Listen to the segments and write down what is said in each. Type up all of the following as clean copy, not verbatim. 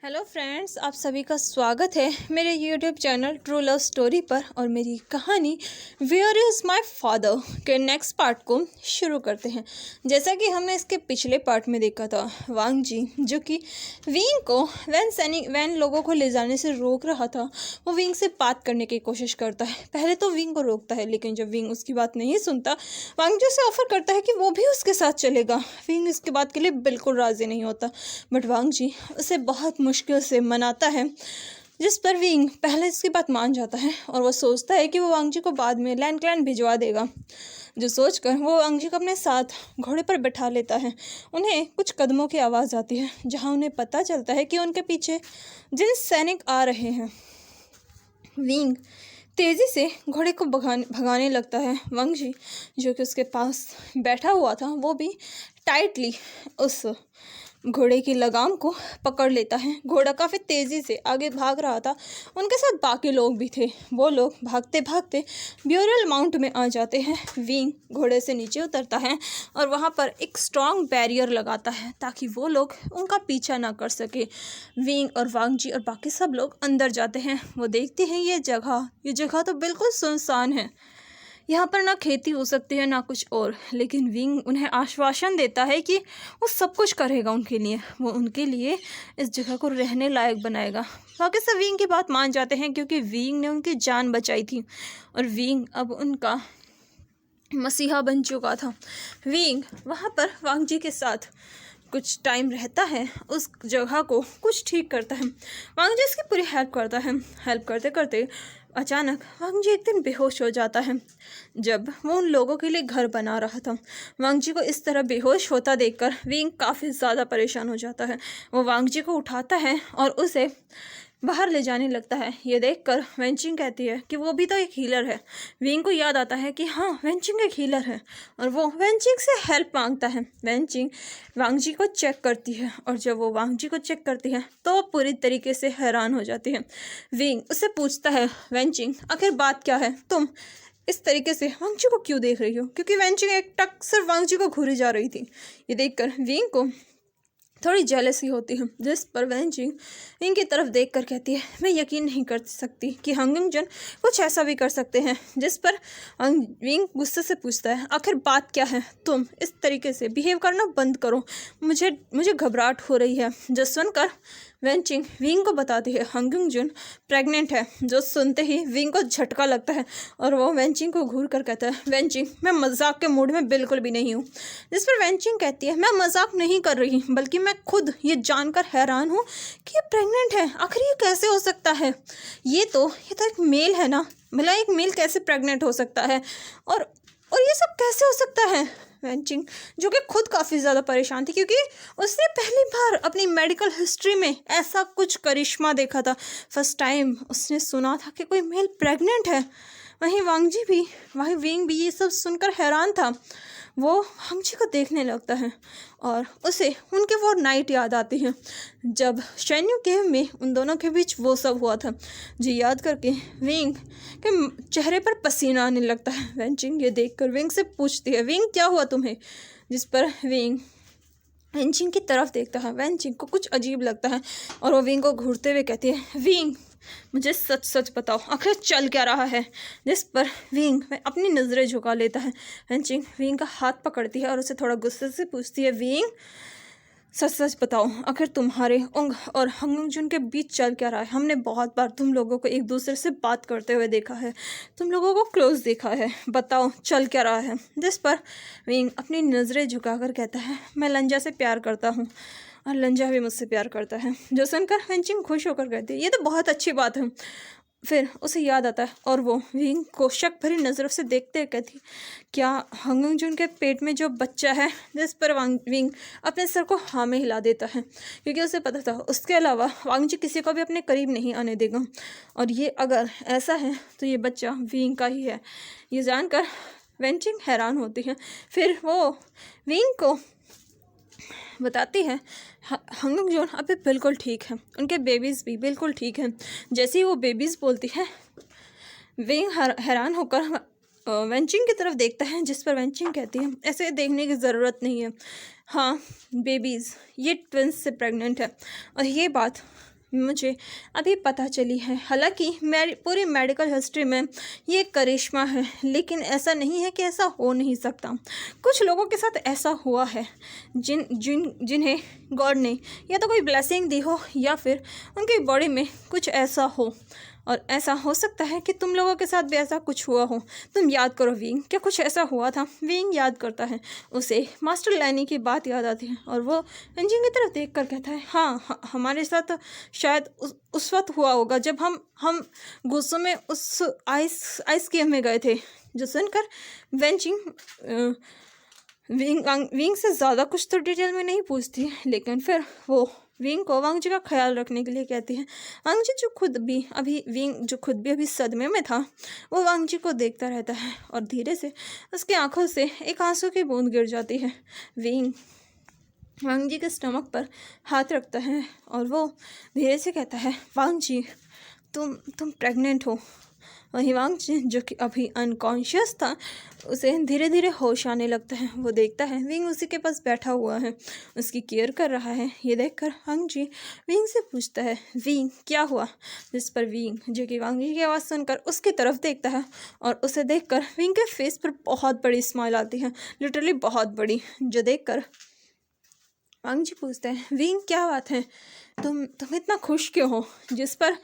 Hello friends, आप सभी का स्वागत है मेरे YouTube channel true love story पर। और मेरी कहानी वेयर इज़ माय फादर के नेक्स्ट पार्ट को शुरू करते हैं। जैसा कि हमने इसके पिछले पार्ट में देखा था, वांग जी जो कि विंग को वैन लोगों को ले जाने से रोक रहा था, वो विंग से बात करने की कोशिश करता है। पहले तो विंग को रोकता है, लेकिन जब विंग उसकी बात नहीं सुनता, वांग जी से ऑफर करता है कि वो भी उसके साथ चलेगा। विंग इसके बात के लिए बिल्कुल राज़ी नहीं होता, बट वांग जी उसे बहुत मुश्किल से मनाता है, जिस पर विंग पहले इसकी बात मान जाता है और वो सोचता है कि वो वांग जी को बाद में लैंड क्लैन भिजवा देगा। जो सोचकर वो वांग जी को अपने साथ घोड़े पर बैठा लेता है। उन्हें कुछ कदमों की आवाज़ आती है, जहां उन्हें पता चलता है कि उनके पीछे जिन सैनिक आ रहे हैं। विंग तेज़ी से घोड़े को भगाने लगता है। वांग जी जो कि उसके पास बैठा हुआ था, वो भी टाइटली उस घोड़े की लगाम को पकड़ लेता है। घोड़ा काफ़ी तेज़ी से आगे भाग रहा था, उनके साथ बाकी लोग भी थे। वो लोग भागते भागते ब्यूरल माउंट में आ जाते हैं। विंग घोड़े से नीचे उतरता है और वहाँ पर एक स्ट्रॉन्ग बैरियर लगाता है ताकि वो लोग उनका पीछा ना कर सके। विंग और वांग जी और बाकी सब लोग अंदर जाते हैं। वो देखते हैं ये जगह तो बिल्कुल सुनसान है। यहाँ पर ना खेती हो सकती है ना कुछ और, लेकिन विंग उन्हें आश्वासन देता है कि वो सब कुछ करेगा उनके लिए। वो उनके लिए इस जगह को रहने लायक बनाएगा। बाकी सब विंग की बात मान जाते हैं, क्योंकि विंग ने उनकी जान बचाई थी और विंग अब उनका मसीहा बन चुका था। विंग वहाँ पर वांग जी के साथ कुछ टाइम रहता है, उस जगह को कुछ ठीक करता है। वांग जी इसकी पूरी हेल्प करता है। हेल्प करते करते अचानक वांग जी एक दिन बेहोश हो जाता है। जब वो उन लोगों के लिए घर बना रहा था, वांग जी को इस तरह बेहोश होता देखकर विंग काफ़ी ज़्यादा परेशान हो जाता है। वो वांग जी को उठाता है और उसे बाहर ले जाने लगता है। ये देखकर वेंचिंग कहती है कि वो भी तो एक हीलर है। विंग को याद आता है कि हाँ, वेंचिंग एक हीलर है और वो वेंचिंग से हेल्प मांगता है। वेंचिंग वांग जी को चेक करती है और जब वो वांग जी को चेक करती है तो पूरी तरीके से हैरान हो जाती है। विंग उससे पूछता है, वेंचिंग आखिर बात क्या है, तुम इस तरीके से वांग जी को क्यों देख रही हो? क्योंकि वेंचिंग एक टक सिर्फ वांग जी को घूरी जा रही थी। ये देखकर विंग को थोड़ी जेलसी होती है, जिस पर वेंचिंग इनकी तरफ देखकर कहती है, मैं यकीन नहीं कर सकती कि हंगिंग जन कुछ ऐसा भी कर सकते हैं। जिस पर विंग गुस्से से पूछता है, आखिर बात क्या है? तुम इस तरीके से बिहेव करना बंद करो, मुझे घबराहट हो रही है। जो सुनकर वेंचिंग विंग को बताती है हंगिंग जुन प्रेग्नेंट है। जो सुनते ही विंग को झटका लगता है और वो वेंचिंग को घूर कर कहता है, वेंचिंग मैं मजाक के मूड में बिल्कुल भी नहीं हूँ। जिस पर वेंचिंग कहती है, मैं मजाक नहीं कर रही, बल्कि मैं खुद ये जानकर हैरान हूँ कि ये प्रेग्नेंट है। आखिर ये कैसे हो सकता है? ये तो एक मेल है ना, भला एक मेल कैसे प्रेग्नेंट हो सकता है? और ये सब कैसे हो सकता है? वेंचिंग जो कि खुद काफ़ी ज़्यादा परेशान थी, क्योंकि उसने पहली बार अपनी मेडिकल हिस्ट्री में ऐसा कुछ करिश्मा देखा था। फर्स्ट टाइम उसने सुना था कि कोई मेल प्रेग्नेंट है। वहीं विंग भी ये सब सुनकर हैरान था। वो वांग जी को देखने लगता है और उसे उनके वो नाइट याद आती है जब शेन्यू केव में उन दोनों के बीच वो सब हुआ था। जी याद करके विंग के चेहरे पर पसीना आने लगता है। वेंचिंग ये देखकर विंग से पूछती है, विंग क्या हुआ तुम्हें? जिस पर विंग वेंचिंग की तरफ देखता है। वेंचिंग को कुछ अजीब लगता है और वो विंग को घूरते हुए कहती है, विंग मुझे सच सच बताओ, आखिर चल क्या रहा है? जिस पर विंग अपनी नज़रें झुका लेता है। वेंचिंग विंग का हाथ पकड़ती है और उसे थोड़ा गुस्से से पूछती है, विंग सच सच बताओ, आखिर तुम्हारे उंग और हंगुंग जुन के बीच चल क्या रहा है? हमने बहुत बार तुम लोगों को एक दूसरे से बात करते हुए देखा है, तुम लोगों को क्लोज देखा है, बताओ चल क्या रहा है? जिस पर विंग अपनी नज़रें झुकाकर कहता है, मैं लंजा से प्यार करता हूँ और लंजा भी मुझसे प्यार करता है। जो सुनकर वेंचिंग खुश होकर कहती है, ये तो बहुत अच्छी बात है। फिर उसे याद आता है और वो विंग को शक भरी नज़रों से देखते हुए कहती, क्या हंगुंग जुन के पेट में जो बच्चा है? जिस पर विंग अपने सर को हाँ में हिला देता है, क्योंकि उसे पता था उसके अलावा वांग जी किसी को भी अपने करीब नहीं आने देगा। और ये अगर ऐसा है तो ये बच्चा विंग का ही है। ये जानकर वेंचिंग हैरान होती है। फिर वो विंग को बताती है, हंगुंग जॉन अभी बिल्कुल ठीक है, उनके बेबीज़ भी बिल्कुल ठीक हैं। जैसे ही वो बेबीज़ बोलती है, विंग हैरान होकर वेंचिंग की तरफ देखता है, जिस पर वेंचिंग कहती है, ऐसे देखने की ज़रूरत नहीं है। हाँ बेबीज़, ये ट्विंस से प्रेग्नेंट है और ये बात मुझे अभी पता चली है। हालांकि मेरी पूरी मेडिकल हिस्ट्री में ये करिश्मा है, लेकिन ऐसा नहीं है कि ऐसा हो नहीं सकता। कुछ लोगों के साथ ऐसा हुआ है जिन्हें गॉड ने या तो कोई ब्लेसिंग दी हो या फिर उनकी बॉडी में कुछ ऐसा हो, और ऐसा हो सकता है कि तुम लोगों के साथ भी ऐसा कुछ हुआ हो। तुम याद करो विंग, क्या कुछ ऐसा हुआ था? विंग याद करता है, उसे मास्टर लैनी की बात याद आती है और वो वेंचिंग की तरफ देख कर कहता है, हाँ हमारे साथ शायद उस वक्त हुआ होगा जब हम गुस्सों में उस आइस केव में गए थे। जो सुनकर वेंचिंग विंग से ज़्यादा कुछ तो डिटेल में नहीं पूछती, लेकिन फिर वो विंग को वांग जी का ख्याल रखने के लिए कहती है। वांग जी जो खुद भी अभी सदमे में था, वो वांग जी को देखता रहता है और धीरे से उसकी आंखों से एक आंसू की बूंद गिर जाती है। विंग वांग जी के स्टमक पर हाथ रखता है और वो धीरे से कहता है, वांग जी तुम प्रेग्नेंट हो। वहीं वांग जी जो कि अभी अनकॉन्शियस था, उसे धीरे धीरे होश आने लगता है। वो देखता है विंग उसी के पास बैठा हुआ है, उसकी केयर कर रहा है। ये देखकर वांग जी विंग से पूछता है, विंग क्या हुआ? जिस पर विंग जो कि वांग जी की आवाज़ सुनकर उसकी तरफ देखता है और उसे देखकर विंग के फेस पर बहुत बड़ी स्माइल आती है, लिटरली बहुत बड़ी। जो देखकर वांग जी पूछते हैं, विंग क्या बात है, तुम इतना खुश क्यों हो? जिस पर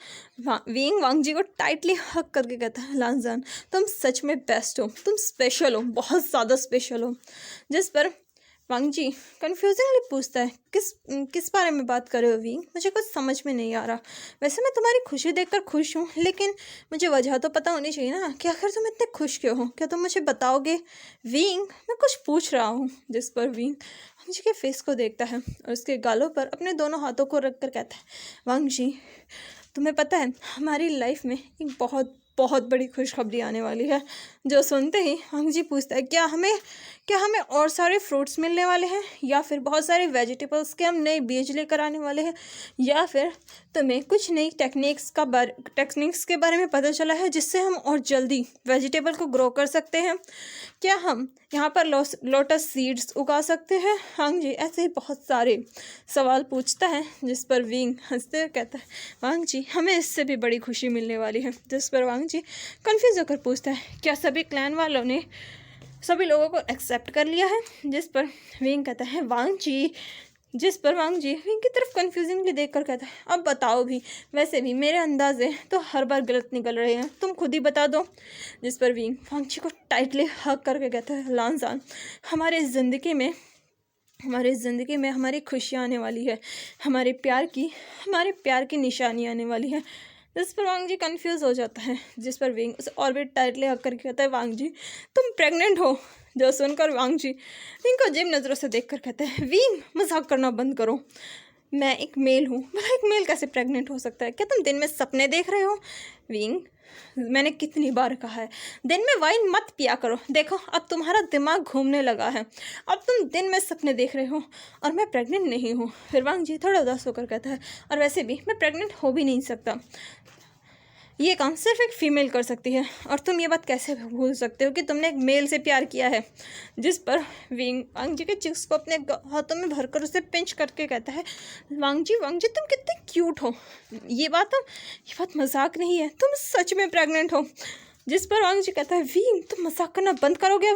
विंग वांग जी को टाइटली हक करके कहता है, लांजान तुम सच में बेस्ट हो, तुम स्पेशल हो, बहुत ज़्यादा स्पेशल हो। जिस पर वांग जी कन्फ्यूजिंगली पूछता है, किस बारे में बात कर रहे हो विंग? मुझे कुछ समझ में नहीं आ रहा। वैसे मैं तुम्हारी खुशी देखकर खुश हूँ, लेकिन मुझे वजह तो पता होनी चाहिए ना कि आखिर तुम इतने खुश क्यों हो? क्या तुम मुझे बताओगे? विंग मैं कुछ पूछ रहा हूँ। जिस पर विंग वांग जी के फेस को देखता है और उसके गालों पर अपने दोनों हाथों को रख कर कहता है, वांग जी तुम्हें पता है हमारी लाइफ में एक बहुत बहुत बड़ी खुशखबरी आने वाली है। जो सुनते ही वांग जी पूछता है, क्या हमें और सारे फ्रूट्स मिलने वाले हैं, या फिर बहुत सारे वेजिटेबल्स के हम नए बीज लेकर आने वाले हैं, या फिर तुम्हें कुछ नई टेक्निक्स के बारे में पता चला है जिससे हम और जल्दी वेजिटेबल को ग्रो कर सकते हैं? क्या हम यहाँ पर लोटस सीड्स उगा सकते हैं? वांग जी ऐसे ही बहुत सारे सवाल पूछता है। जिस पर विंग हंसते हुए कहता है, वांग जी हमें इससे भी बड़ी खुशी मिलने वाली है। जिस पर वांग जी कंफ्यूज होकर पूछता है, क्या सभी क्लैन वालों ने सभी लोगों को एक्सेप्ट कर लिया है? जिस पर विंग कहता है, वांग जी विंग की तरफ कंफ्यूजिंगली देखकर कहता है, अब बताओ भी, वैसे भी मेरे अंदाजे तो हर बार गलत निकल रहे हैं, तुम खुद ही बता दो। जिस पर विंग वांग जी को टाइटली हग करके कहता है, लांजान हमारे ज़िंदगी में हमारी खुशियाँ आने वाली है, हमारे प्यार की निशानी आने वाली है। जिस पर वांग जी कन्फ्यूज़ हो जाता है। जिस पर विंग उसे और भी टाइटली हक करके कहता है, वांग जी तुम प्रेग्नेंट हो। जो सुनकर वांग जी विंग को अजीब नज़रों से देखकर कहते हैं, विंग मजाक करना बंद करो, मैं एक मेल हूँ, भला एक मेल कैसे प्रेग्नेंट हो सकता है? क्या तुम दिन में सपने देख रहे हो? विंग मैंने कितनी बार कहा है दिन में वाइन मत पिया करो, देखो अब तुम्हारा दिमाग घूमने लगा है, अब तुम दिन में सपने देख रहे हो और मैं प्रेग्नेंट नहीं हूँ। फिर वांग जी थोड़ा उदास होकर कहता है, और वैसे भी मैं प्रेग्नेंट हो भी नहीं सकता, ये काम सिर्फ एक फीमेल कर सकती है, और तुम ये बात कैसे भूल सकते हो कि तुमने एक मेल से प्यार किया है? जिस पर वांग जी के चिक्स को अपने हाथों में भरकर उसे पिंच करके कहता है, वांग जी तुम कितने क्यूट हो, ये बात मजाक नहीं है, तुम सच में प्रेग्नेंट हो। जिस पर वांग जी कहता है, विंग तुम मजाक करना बंद करोगे?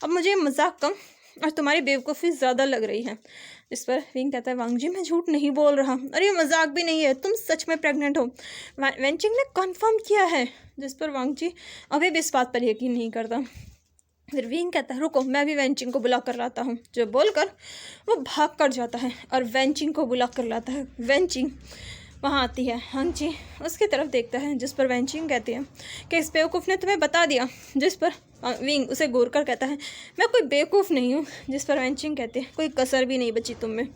अब मुझे मजाक कम और तुम्हारी बेवकूफ़ी ज़्यादा लग रही है। इस पर विंग कहता है, वांग जी मैं झूठ नहीं बोल रहा और ये मजाक भी नहीं है, तुम सच में प्रेग्नेंट हो, वेंचिंग ने कंफर्म किया है। जिस पर वांग जी अभी भी इस बात पर यकीन नहीं करता। फिर विंग कहता है, रुको मैं भी वेंचिंग को बुला कर लाता हूँ। जो बोलकर वो भाग कर जाता है और वेंचिंग को बुला कर लाता है। वेंचिंग वहाँ आती है, वांग जी उसकी तरफ देखता है। जिस पर वेंचिंग कहती है कि इस बेवकूफ़ ने तुम्हें बता दिया। जिस पर विंग उसे घूर कर कहता है, मैं कोई बेवकूफ़ नहीं हूँ। जिस पर वेंचिंग कहती है, कोई कसर भी नहीं बची तुम में।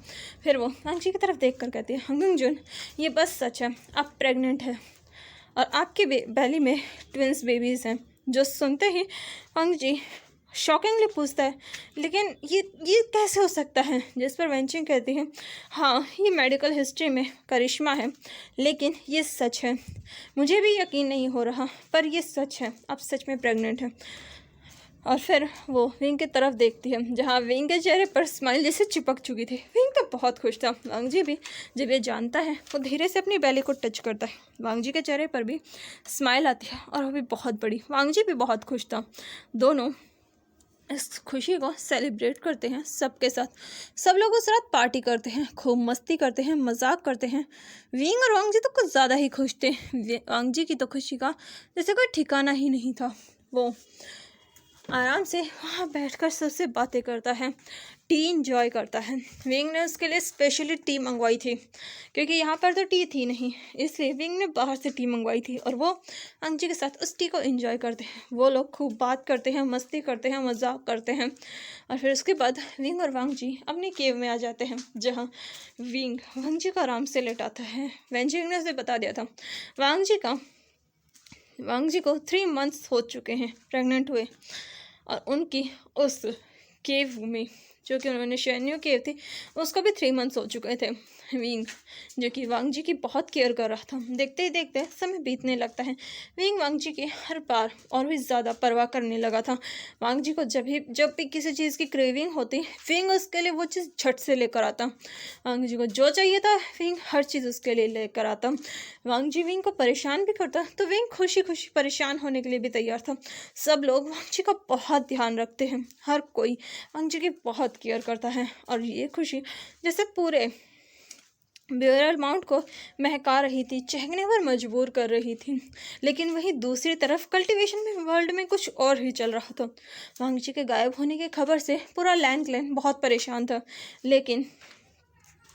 फिर वो वांग जी की तरफ देख कर कहती है, हंगुंग जुन ये बस सच है, आप प्रेग्नेंट है और आपके बेली में ट्विंस बेबीज़ हैं। जो सुनते ही वांग जी शॉकिंगली पूछता है, लेकिन ये कैसे हो सकता है? जिस पर वेंचिंग कहती है, हाँ ये मेडिकल हिस्ट्री में करिश्मा है, लेकिन ये सच है, मुझे भी यकीन नहीं हो रहा पर ये सच है, आप सच में प्रेग्नेंट हैं। और फिर वो विंग की तरफ देखती है जहाँ विंग के चेहरे पर स्माइल जैसे चिपक चुकी थी। विंग तो बहुत खुश था। वांग जी भी जब ये जानता है वो धीरे से अपनी बेली को टच करता है। वांग जी के चेहरे पर भी स्माइल आती है और वो भी बहुत बड़ी। वांग जी भी बहुत खुश था। दोनों इस खुशी को सेलिब्रेट करते हैं सबके साथ। सब लोग उस रात पार्टी करते हैं, खूब मस्ती करते हैं, मजाक करते हैं। विंग और वांग जी तो कुछ ज़्यादा ही खुश थे। वांग जी की तो खुशी का जैसे कोई ठिकाना ही नहीं था। वो आराम से वहाँ बैठकर सबसे बातें करता है, टी इंजॉय करता है। विंग ने उसके लिए स्पेशली टी मंगवाई थी क्योंकि यहाँ पर तो टी थी नहीं, इसलिए विंग ने बाहर से टी मंगवाई थी और वो वांग जी के साथ उस टी को एंजॉय करते हैं। वो लोग खूब बात करते हैं, मस्ती करते हैं, मजाक करते हैं और फिर उसके बाद विंग और वांग जी अपने केव में आ जाते हैं जहाँ विंग वांग जी को आराम से लेटाता है। वांग जी ने उसे बता दिया था वांग जी को 3 months हो चुके हैं प्रेग्नेंट हुए और उनकी उस केव में जो कि उन्होंने शेन्यू केव थी उसको भी 3 months हो चुके थे। विंग जो कि वांग जी की बहुत केयर कर रहा था। देखते ही देखते समय बीतने लगता है। विंग वांग जी की हर बार और भी ज़्यादा परवाह करने लगा था। वांग जी को जब भी किसी चीज़ की क्रेविंग होती विंग उसके लिए वो चीज़ झट से लेकर आता। वांग जी को जो चाहिए था विंग हर चीज़ उसके लिए लेकर आता। वांग जी विंग को परेशान भी करता तो विंग खुशी खुशी परेशान होने के लिए भी तैयार था। सब लोग वांग जी का बहुत ध्यान रखते हैं। हर कोई वांग जी की बहुत केयर करता है और ये खुशी जैसे पूरे ब्यूरल माउंट को महका रही थी, चहकने पर मजबूर कर रही थी। लेकिन वहीं दूसरी तरफ कल्टीवेशन में वर्ल्ड में कुछ और ही चल रहा था। वांग जी के गायब होने की खबर से पूरा लैंड क्लैन बहुत परेशान था, लेकिन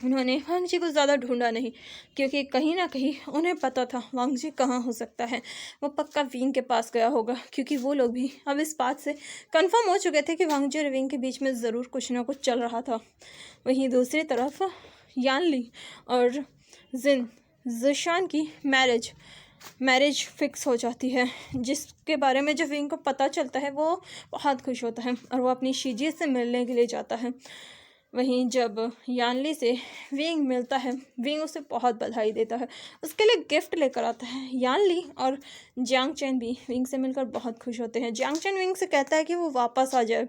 उन्होंने वांग जी को ज़्यादा ढूंढा नहीं क्योंकि कहीं ना कहीं उन्हें पता था वांग जी कहाँ हो सकता है। वो पक्का विंग के पास गया होगा क्योंकि वो लोग भी अब इस बात से कंफर्म हो चुके थे कि वांग जी और विंग के बीच में ज़रूर कुछ ना कुछ चल रहा था। वहीं दूसरी तरफ यानली और ज़िशान की मैरिज फिक्स हो जाती है, जिसके बारे में जब विंग को पता चलता है वो बहुत खुश होता है और वो अपनी शीजी से मिलने के लिए जाता है। वहीं जब यानली से विंग मिलता है विंग उसे बहुत बधाई देता है, उसके लिए गिफ्ट लेकर आता है। यानली और जियांग चैन भी विंग से मिलकर बहुत खुश होते हैं। जियांग चैन विंग से कहता है कि वो वापस आ जाए,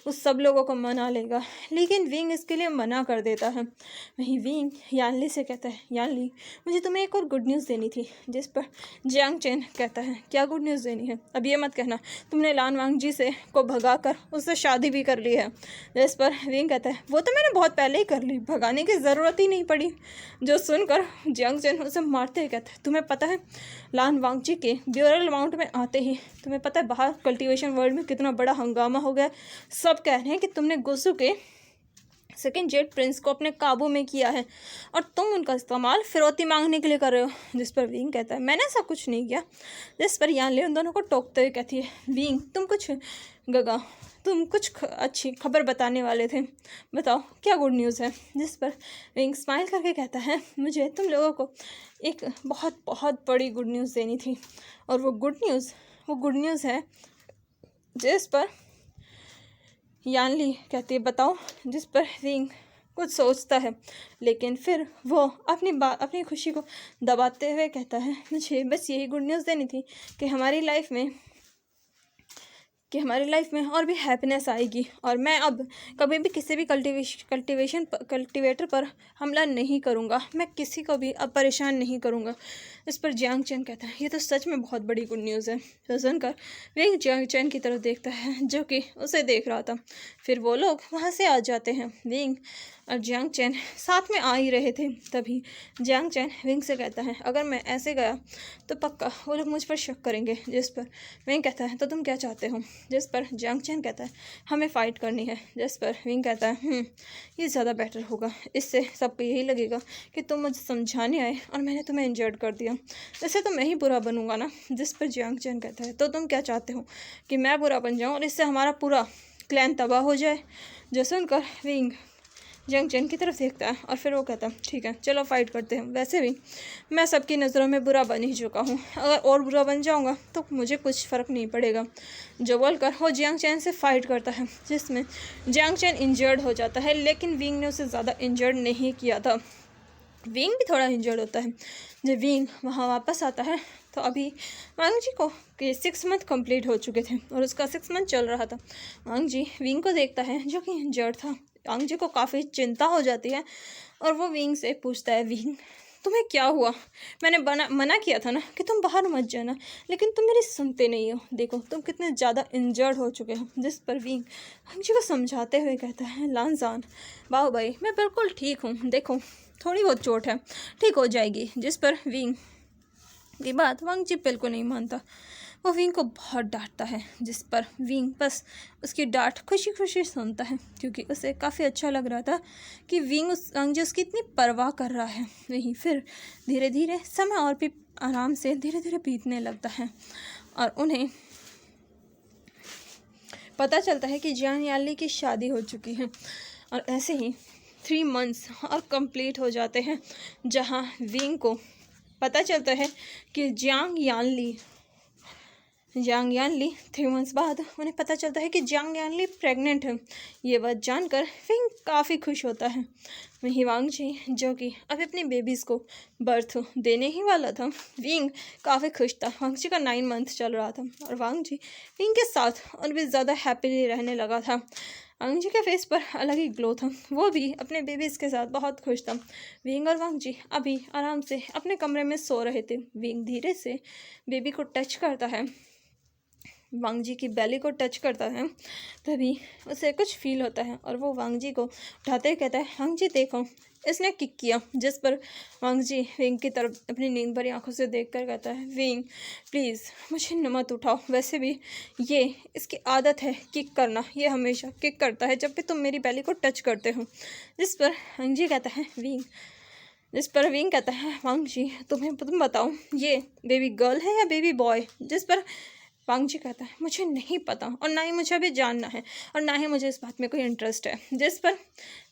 वो सब लोगों को मना लेगा, लेकिन विंग इसके लिए मना कर देता है। वहीं विंग यानली से कहता है यानली मुझे तुम्हें एक और गुड न्यूज़ देनी थी, जिस पर जियांग चैन कहता है क्या गुड न्यूज़ देनी है, अब ये मत कहना तुमने लान वांग जी से को भगा कर उससे शादी भी कर ली है। जिस पर विंग कहता है वो तो मैंने बहुत पहले ही कर ली, भगाने की ज़रूरत ही नहीं पड़ी। जो सुनकर जियांग चैन उसे मारते हुए कहते हैं तुम्हें पता है लान वांग जी के ब्यूरल माउंट में आते ही तुम्हें पता है बाहर कल्टीवेशन वर्ल्ड में कितना बड़ा हंगामा हो गया। सब कह रहे हैं कि तुमने गुस्सू के सेकेंड जेड प्रिंस को अपने काबू में किया है और तुम उनका इस्तेमाल फिरौती मांगने के लिए कर रहे हो। जिस पर विंग कहता है मैंने ऐसा कुछ नहीं किया। जिस पर यानली उन दोनों को टोकते हुए कहती है विंग तुम कुछ अच्छी खबर बताने वाले थे, बताओ क्या गुड न्यूज़ है। जिस पर विंग स्माइल करके कहता है मुझे तुम लोगों को एक बहुत बहुत बड़ी गुड न्यूज़ देनी थी और वो गुड न्यूज़ है। जिस पर यानली कहती है बताओ। जिस पर विंग कुछ सोचता है लेकिन फिर वो अपनी खुशी को दबाते हुए कहता है मुझे बस यही गुड न्यूज़ देनी थी कि हमारी लाइफ में और भी हैप्पीनेस आएगी और मैं अब कभी भी किसी भी कल्टीवेटर पर हमला नहीं करूँगा, मैं किसी को भी अब परेशान नहीं करूँगा। इस पर जियांग चैन कहता है ये तो सच में बहुत बड़ी गुड न्यूज़ है। तो सुनकर विंग जियांग चैन की तरफ देखता है जो कि उसे देख रहा था। फिर वो लोग वहाँ से आ जाते हैं। विंग और जियांग चैन साथ में आ ही रहे थे, तभी जियांग चैन विंग से कहता है अगर मैं ऐसे गया तो पक्का वो लोग मुझ पर शक करेंगे। जिस पर विंग कहता है तो तुम क्या चाहते हो। जिस पर जियांग चैन कहता है हमें फ़ाइट करनी है। जिस पर विंग कहता है ये ज़्यादा बेटर होगा, इससे सबको यही लगेगा कि तुम मुझे समझाने आए और मैंने तुम्हें इंजर्ड कर दिया, इससे तो मैं ही बुरा बनूंगा ना। जिस पर जियांग चैन कहता है तो तुम क्या चाहते हो कि मैं बुरा बन जाऊँ और इससे हमारा पूरा क्लैन तबाह हो जाए। जो सुनकर विंग जियांग चैन की तरफ देखता है और फिर वो कहता है ठीक है चलो फाइट करते हैं, वैसे भी मैं सबकी नज़रों में बुरा बन ही चुका हूँ, अगर और बुरा बन जाऊँगा तो मुझे कुछ फ़र्क नहीं पड़ेगा। जो बोलकर वो जियांग चैन से फाइट करता है जिसमें जियांग चैन इंजर्ड हो जाता है, लेकिन विंग ने उसे ज़्यादा इंजर्ड नहीं किया था। विंग भी थोड़ा इंजर्ड होता है। जब विंग वहाँ वापस आता है तो अभी वांग जी को के 6 मंथ कंप्लीट हो चुके थे और उसका 6 मंथ चल रहा था। वांग जी विंग को देखता है जो कि इंजर्ड था। वांग जी को काफ़ी चिंता हो जाती है और वो विंग से पूछता है, विंग तुम्हें क्या हुआ? मैंने मना किया था ना कि तुम बाहर मत जाना, लेकिन तुम मेरी सुनते नहीं हो। देखो तुम कितने ज़्यादा इंजर्ड हो चुके हो। जिस पर विंग वांग जी को समझाते हुए कहता है, लानजान वाह भाई मैं बिल्कुल ठीक हूँ, देखो थोड़ी बहुत चोट है, ठीक हो जाएगी। जिस पर विंग की बात वांग जी बिल्कुल नहीं मानता। वो विंग को बहुत डांटता है, जिस पर विंग बस उसकी डांट खुशी खुशी सुनता है, क्योंकि उसे काफ़ी अच्छा लग रहा था कि वांग जी उसकी इतनी परवाह कर रहा है। वहीं फिर धीरे धीरे समय और भी आराम से धीरे धीरे बीतने लगता है और उन्हें पता चलता है कि जियांग यानली की शादी हो चुकी है। और ऐसे ही 3 मंथ्स और कंप्लीट हो जाते हैं, जहां विंग को पता चलता है कि जियांग यानली 3 मंथ्स बाद उन्हें पता चलता है कि जियांग यानली प्रेग्नेंट है। ये बात जानकर विंग काफ़ी खुश होता है। वहीं वांग जी जो कि अभी अपनी बेबीज़ को बर्थ देने ही वाला था, विंग काफ़ी खुश था। वांग जी का 9 मंथ चल रहा था और वांग जी विंग के साथ और भी ज़्यादा हैप्पीली रहने लगा था। वांग जी के फेस पर अलग ही ग्लो था, वो भी अपने बेबीज़ के साथ बहुत खुश था। विंग और वांग जी अभी आराम से अपने कमरे में सो रहे थे। विंग धीरे से बेबी को टच करता है, वांग जी की बेली को टच करता है, तभी उसे कुछ फील होता है और वो वांग जी को उठाते हुए कहता है, वांग जी देखो इसने किक किया। जिस पर वांग जी विंग की तरफ अपनी नींद भरी आंखों से देखकर कहता है, विंग प्लीज़ मुझे न मत उठाओ, वैसे भी ये इसकी आदत है किक करना, ये हमेशा किक करता है जब भी तुम मेरी बेली को टच करते हो। जिस पर वांग जी कहता है, वांग जी तुम बताओ ये बेबी गर्ल है या बेबी बॉय? जिस पर वांग जी कहता है, मुझे नहीं पता और ना ही मुझे अभी जानना है और ना ही मुझे इस बात में कोई इंटरेस्ट है। जिस पर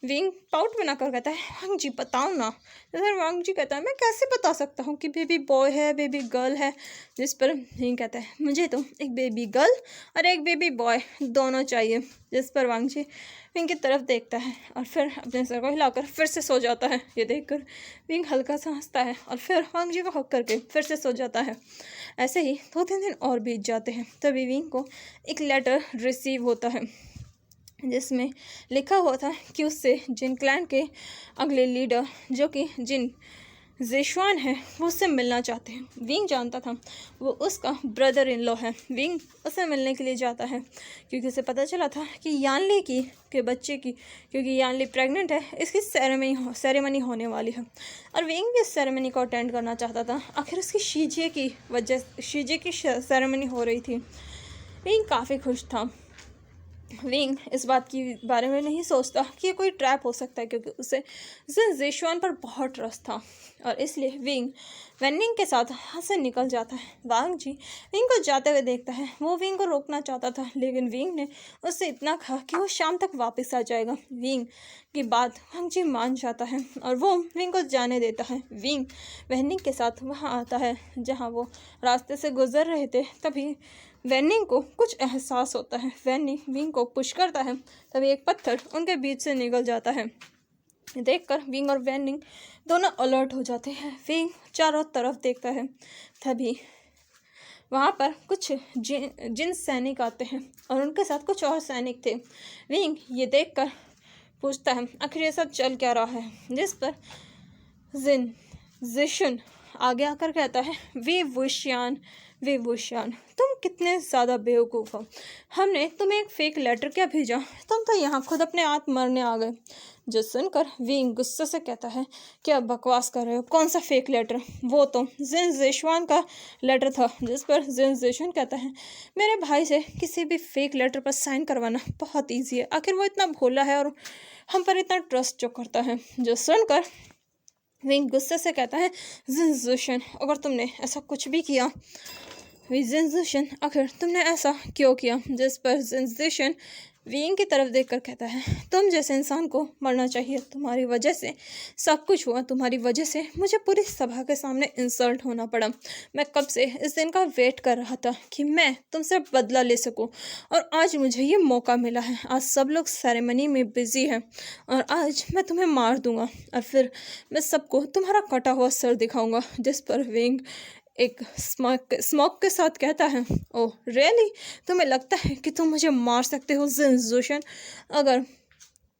विंग पाउट बनाकर कहता है, वांग जी बताओ ना। जिस वांग जी कहता है, मैं कैसे बता सकता हूँ कि बेबी बॉय है बेबी गर्ल है? जिस पर विंग कहता है, मुझे तो एक बेबी गर्ल और एक बेबी बॉय दोनों चाहिए। जिस पर वांग जी विंग की तरफ देखता है और फिर अपने सर को हिलाकर फिर से सो जाता है। ये देखकर विंग हल्का सा हंसता है और फिर वांग जी को हक करके फिर से सो जाता है। ऐसे ही 2-3 दिन और बीत जाते हैं, तभी विंग को एक लेटर रिसीव होता है जिसमें लिखा हुआ था कि उससे जिन क्लैन के अगले लीडर जो कि जिन ज़ेशुआन है वो उससे मिलना चाहते हैं। विंग जानता था वो उसका ब्रदर इन लॉ है। विंग उससे मिलने के लिए जाता है क्योंकि उसे पता चला था कि यानली के बच्चे की, क्योंकि यानली प्रेग्नेंट है, इसकी सेरेमनी होने वाली है और विंग भी इस सेरेमनी को अटेंड करना चाहता था। आखिर उसकी शीजे की सेरेमनी हो रही थी। विंग काफ़ी खुश था। विंग इस बात की बारे में नहीं सोचता कि ये कोई ट्रैप हो सकता है, क्योंकि उसे जिन ज़ेशुआन पर बहुत ट्रस्ट था और इसलिए विंग वेनिंग के साथ वहाँ से निकल जाता है। वांग जी विंग को जाते हुए देखता है। वो विंग को रोकना चाहता था, लेकिन विंग ने उससे इतना कहा कि वो शाम तक वापस आ जाएगा। विंग की बात वांग जी मान जाता है और वो विंग को जाने देता है। विंग वेनिंग के साथ वहाँ आता है जहाँ वो रास्ते से गुजर रहे थे। तभी वेनिंग को कुछ एहसास होता है। वेनिंग विंग को पुश करता है, तभी एक पत्थर उनके बीच से निकल जाता है। देखकर विंग और वेनिंग दोनों अलर्ट हो जाते हैं। विंग चारों तरफ देखता है, तभी वहाँ पर कुछ जिन सैनिक आते हैं और उनके साथ कुछ और सैनिक थे। विंग ये देखकर पूछता है, आखिर ये सब चल क्या रहा है? जिस पर जिन ज़ेशुन आगे आकर कहता है, वे वुशियान तुम कितने ज़्यादा बेवकूफ़ हो। हमने तुम्हें एक फ़ेक लेटर क्या भेजा, तुम तो यहाँ खुद अपने आप मरने आ गए। जो सुनकर विंग गुस्से से कहता है, क्या बकवास कर रहे हो? कौन सा फ़ेक लेटर? वो तो जिन ज़ेशुआन का लेटर था। जिस पर जिन ज़ेशुआन कहता है, मेरे भाई से किसी भी फ़ेक लेटर पर साइन करवाना बहुत ईजी है। आखिर वो इतना भोला है और हम पर इतना ट्रस्ट जो करता है। जो सुनकर विंग गुस्से से कहता है, जिन ज़ेशुआन अगर तुमने ऐसा कुछ भी किया, जिन ज़ेशुआन आखिर तुमने ऐसा क्यों किया? जिस पर जिन ज़ेशुआन विंग की तरफ देखकर कहता है, तुम जैसे इंसान को मरना चाहिए। तुम्हारी वजह से सब कुछ हुआ, तुम्हारी वजह से मुझे पूरी सभा के सामने इंसल्ट होना पड़ा। मैं कब से इस दिन का वेट कर रहा था कि मैं तुमसे बदला ले सकूं और आज मुझे ये मौका मिला है। आज सब लोग सेरेमनी में बिजी हैं और आज मैं तुम्हें मार दूंगा और फिर मैं सबको तुम्हारा कटा हुआ सर दिखाऊंगा। जिस पर विंग एक स्मोक के साथ कहता है, ओह रियली, तुम्हें लगता है कि तुम मुझे मार सकते हो जिन जोशन? अगर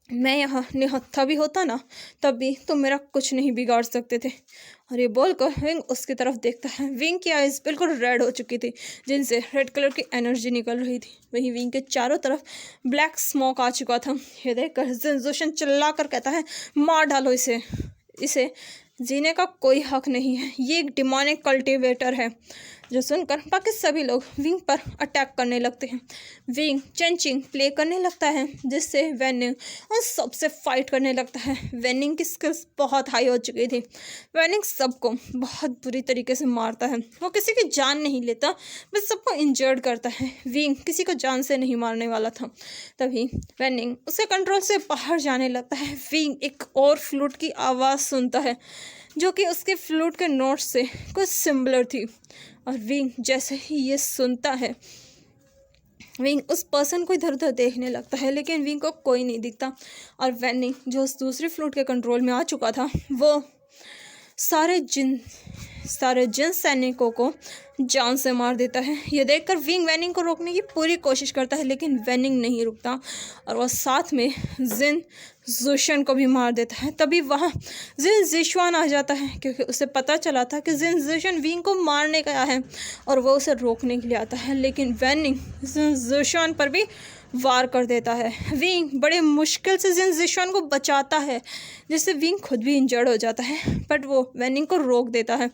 मैं यहाँ निहत्था भी होता ना, तब भी तुम मेरा कुछ नहीं बिगाड़ सकते थे। और ये बोलकर विंग उसकी तरफ देखता है। विंग की आइज़ बिल्कुल रेड हो चुकी थी, जिनसे रेड कलर की एनर्जी निकल रही थी। वहीं विंग के चारों तरफ ब्लैक स्मोक आ चुका था। ये देखकर जिन जोशन चिल्ला कर कहता है, मार डालो इसे, इसे जीने का कोई हक नहीं है, ये एक डिमोनिक कल्टिवेटर है। जो सुनकर बाकी सभी लोग विंग पर अटैक करने लगते हैं। विंग चेंचिंग प्ले करने लगता है, जिससे वेनिंग उन सबसे फाइट करने लगता है। वेनिंग की स्किल्स बहुत हाई हो चुकी थी। वेनिंग सबको बहुत बुरी तरीके से मारता है। वो किसी की जान नहीं लेता, बस सबको इंजर्ड करता है। विंग किसी को जान से नहीं मारने वाला था। तभी वेनिंग उसके कंट्रोल से बाहर जाने लगता है। विंग एक और फ्लूट की आवाज़ सुनता है, जो कि उसके फ्लूट के नोट्स से कुछ सिमिलर थी। और विंग जैसे ही ये सुनता है, विंग उस पर्सन को इधर उधर देखने लगता है, लेकिन विंग को कोई नहीं दिखता। और वेनिंग जो उस दूसरे फ्लूट के कंट्रोल में आ चुका था, वो सारे जिन सैनिकों को जान से मार देता है। ये देखकर विंग वेनिंग को रोकने की पूरी कोशिश करता है, लेकिन वेनिंग नहीं रुकता और वह साथ में जिन जोशन को भी मार देता है। तभी वहाँ जिन जिशवान आ जाता है, क्योंकि उसे पता चला था कि जिन जोशन विंग को मारने गया है और वह उसे रोकने के लिए आता है। लेकिन वेनिंग जिन जोशन पर भी वार कर देता है। विंग बड़े मुश्किल से जिन जिशवान को बचाता है, जिससे विंग खुद भी इंजर्ड हो जाता है, बट वो वेनिंग को रोक देता है।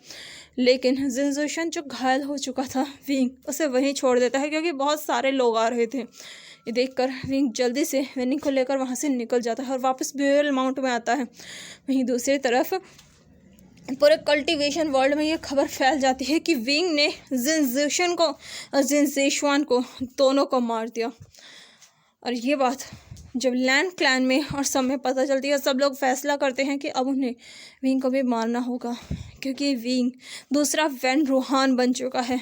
लेकिन जिन जोशन जो घायल हो चुका था, विंग उसे वहीं छोड़ देता है, क्योंकि बहुत सारे लोग आ रहे थे। ये देखकर विंग जल्दी से वेनिंग को लेकर वहाँ से निकल जाता है और वापस ब्यूरल माउंट में आता है। वहीं दूसरी तरफ पूरे कल्टीवेशन वर्ल्ड में ये खबर फैल जाती है कि विंग ने जिन जोशन को और जिन जेशवान को दोनों को मार दिया। और ये बात जब लैंड क्लैन में और सब में पता चलती है, सब लोग फैसला करते हैं कि अब उन्हें विंग को भी मारना होगा, क्योंकि विंग दूसरा वैन रूहान बन चुका है।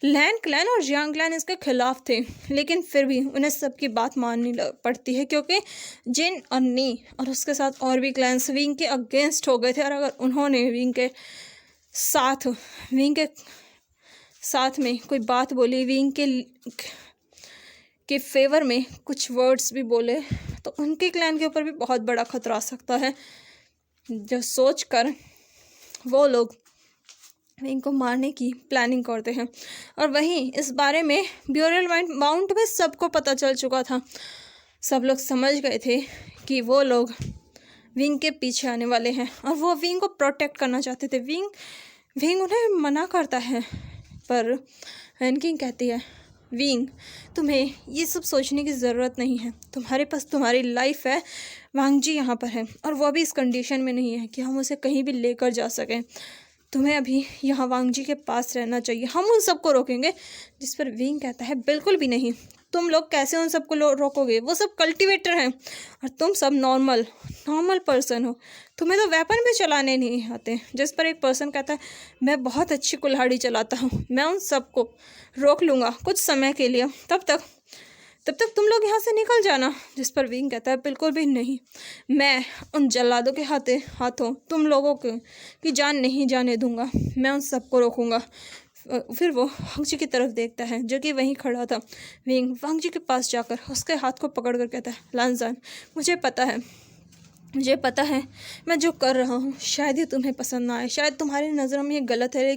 लैंड क्लैन और जियांग क्लैन इसके खिलाफ थे, लेकिन फिर भी उन्हें सबकी बात माननी पड़ती है, क्योंकि जिन और नी और उसके साथ और भी क्लैन्स विंग के अगेंस्ट हो गए थे। और अगर उन्होंने विंग के साथ में कोई बात बोली, विंग के फेवर में कुछ वर्ड्स भी बोले, तो उनके क्लैन के ऊपर भी बहुत बड़ा खतरा आ सकता है। जो सोचकर वो लोग विंग को मारने की प्लानिंग करते हैं। और वहीं इस बारे में ब्यूरल माउंट में सबको पता चल चुका था। सब लोग समझ गए थे कि वो लोग विंग के पीछे आने वाले हैं और वो विंग को प्रोटेक्ट करना चाहते थे। विंग उन्हें मना करता है, पर वैन किंग कहती है, विंग तुम्हें ये सब सोचने की ज़रूरत नहीं है, तुम्हारे पास तुम्हारी लाइफ है। वांग जी यहाँ पर है और वो अभी इस कंडीशन में नहीं है कि हम उसे कहीं भी लेकर जा सकें। तुम्हें अभी यहाँ वांग जी के पास रहना चाहिए, हम उन सबको रोकेंगे। जिस पर विंग कहता है, बिल्कुल भी नहीं, तुम लोग कैसे उन सबको रोकोगे? वो सब कल्टीवेटर हैं और तुम सब नॉर्मल पर्सन हो, तुम्हें तो वेपन भी चलाने नहीं आते। जिस पर एक पर्सन कहता है, मैं बहुत अच्छी कुल्हाड़ी चलाता हूँ, मैं उन सबको रोक लूँगा कुछ समय के लिए, तब तक तुम लोग यहाँ से निकल जाना। जिस पर विंग कहता है, बिल्कुल भी नहीं, मैं उन जल्लादों के हाथों तुम लोगों की जान नहीं जाने दूंगा, मैं उन सबको रोकूंगा। फिर वो वांग जी की तरफ देखता है, जो कि वहीं खड़ा था। विंग वांग जी के पास जाकर उसके हाथ को पकड़कर कहता है, लानजान, मुझे पता है मैं जो कर रहा हूँ शायद ही तुम्हें पसंद ना आए, शायद तुम्हारी नज़रों में ये गलत है,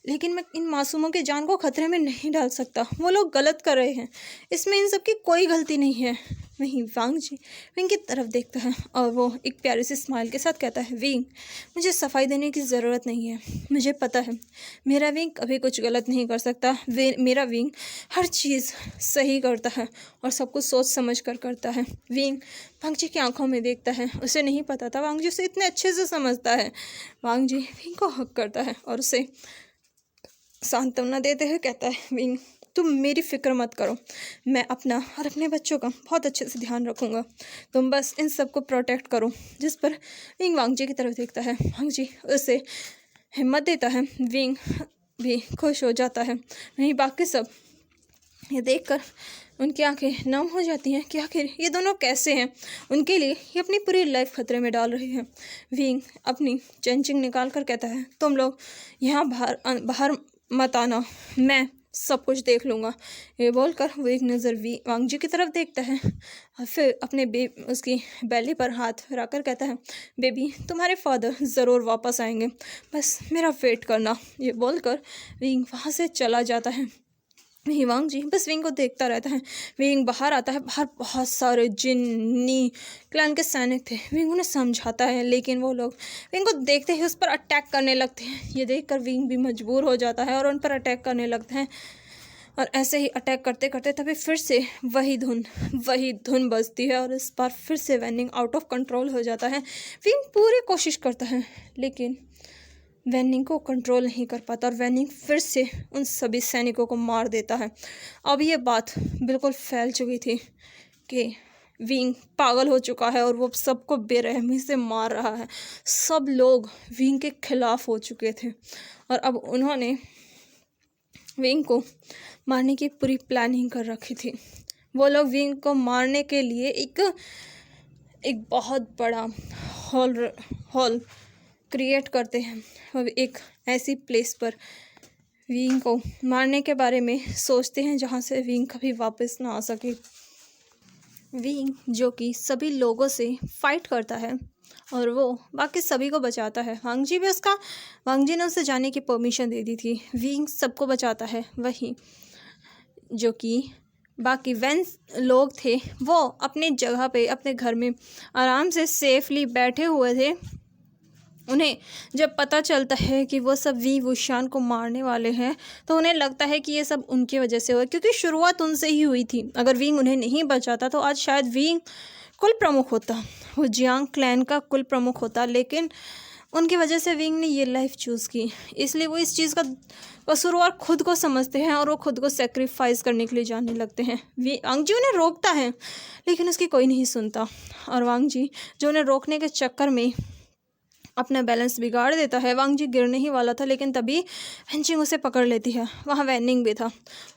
लेकिन मैं इन मासूमों की जान को खतरे में नहीं डाल सकता। वो लोग गलत कर रहे हैं, इसमें इन सब की कोई गलती नहीं है। वहीं वांग जी विंग की तरफ देखता है और वो एक प्यारी सी स्माइल के साथ कहता है, विंग मुझे सफाई देने की ज़रूरत नहीं है, मुझे पता है मेरा विंग कभी कुछ गलत नहीं कर सकता। मेरा विंग हर चीज़ सही करता है और सब कुछ सोच समझ कर करता है। विंग वांग जी की आंखों में देखता है, उसे नहीं पता था वांग जी उसे इतने अच्छे से समझता है। वांग जी विंग को हक करता है और उसे सांत्वना देते हुए कहता है, विंग तुम मेरी फिक्र मत करो, मैं अपना और अपने बच्चों का बहुत अच्छे से ध्यान रखूँगा, तुम बस इन सब को प्रोटेक्ट करो। जिस पर विंग वांग जी की तरफ देखता है, वांग जी उसे हिम्मत देता है, विंग भी खुश हो जाता है। वहीं बाकी सब ये देखकर उनकी आंखें नम हो जाती हैं कि आखिर ये दोनों कैसे हैं। उनके लिए ये अपनी पूरी लाइफ खतरे में डाल रहे हैं। विंग अपनी चेंचिंग निकाल कर कहता है, तुम लोग यहाँ बाहर मत आना, मैं सब कुछ देख लूँगा। ये बोलकर वो एक नज़र वांग जी की तरफ देखता है और फिर अपने उसकी बेली पर हाथ रखकर कहता है, बेबी तुम्हारे फादर ज़रूर वापस आएंगे, बस मेरा वेट करना। ये बोलकर विंग वहाँ से चला जाता है। वहीं वांग जी बस विंग को देखता रहता है। विंग बाहर आता है। बाहर बहुत सारे जिन्नी क्लैन के सैनिक थे। विंग उन्हें समझाता है, लेकिन वो लोग विंग को देखते ही उस पर अटैक करने लगते हैं। ये देखकर विंग भी मजबूर हो जाता है और उन पर अटैक करने लगते हैं। और ऐसे ही अटैक करते करते तभी फिर से वही धुन बजती है और इस बार फिर से वेनिंग आउट ऑफ कंट्रोल हो जाता है। विंग पूरी कोशिश करता है, लेकिन वेनिंग को कंट्रोल नहीं कर पाता और वेनिंग फिर से उन सभी सैनिकों को मार देता है। अब ये बात बिल्कुल फैल चुकी थी कि विंग पागल हो चुका है और वो सबको बेरहमी से मार रहा है। सब लोग विंग के खिलाफ हो चुके थे और अब उन्होंने विंग को मारने की पूरी प्लानिंग कर रखी थी। वो लोग विंग को मारने के लिए एक बहुत बड़ा हॉल क्रिएट करते हैं और एक ऐसी प्लेस पर विंग को मारने के बारे में सोचते हैं जहाँ से विंग कभी वापस ना आ सके। विंग जो कि सभी लोगों से फाइट करता है और वो बाकी सभी को बचाता है। वांग जी ने उसे जाने की परमिशन दे दी थी। विंग सबको बचाता है। वही जो कि बाकी वेंस लोग थे वो अपनी जगह पे अपने घर में आराम से सेफली बैठे हुए थे। उन्हें जब पता चलता है कि वो सब वी वुशान को मारने वाले हैं तो उन्हें लगता है कि ये सब उनकी वजह से हुआ, क्योंकि शुरुआत उनसे ही हुई थी। अगर विंग उन्हें नहीं बचाता तो आज शायद विंग कुल प्रमुख होता, वो जियांग क्लैन का कुल प्रमुख होता, लेकिन उनकी वजह से विंग ने ये लाइफ चूज़ की। इसलिए वो इस चीज़ का कसूरवार खुद को समझते हैं और वो खुद को सेक्रीफाइस करने के लिए जाने लगते हैं। वांग जी उन्हें रोकता है, लेकिन उसकी कोई नहीं सुनता और वांग जी जो उन्हें रोकने के चक्कर में अपना बैलेंस बिगाड़ देता है। वांग जी गिरने ही वाला था, लेकिन तभी वेनचिंग उसे पकड़ लेती है। वहाँ वेनिंग भी था।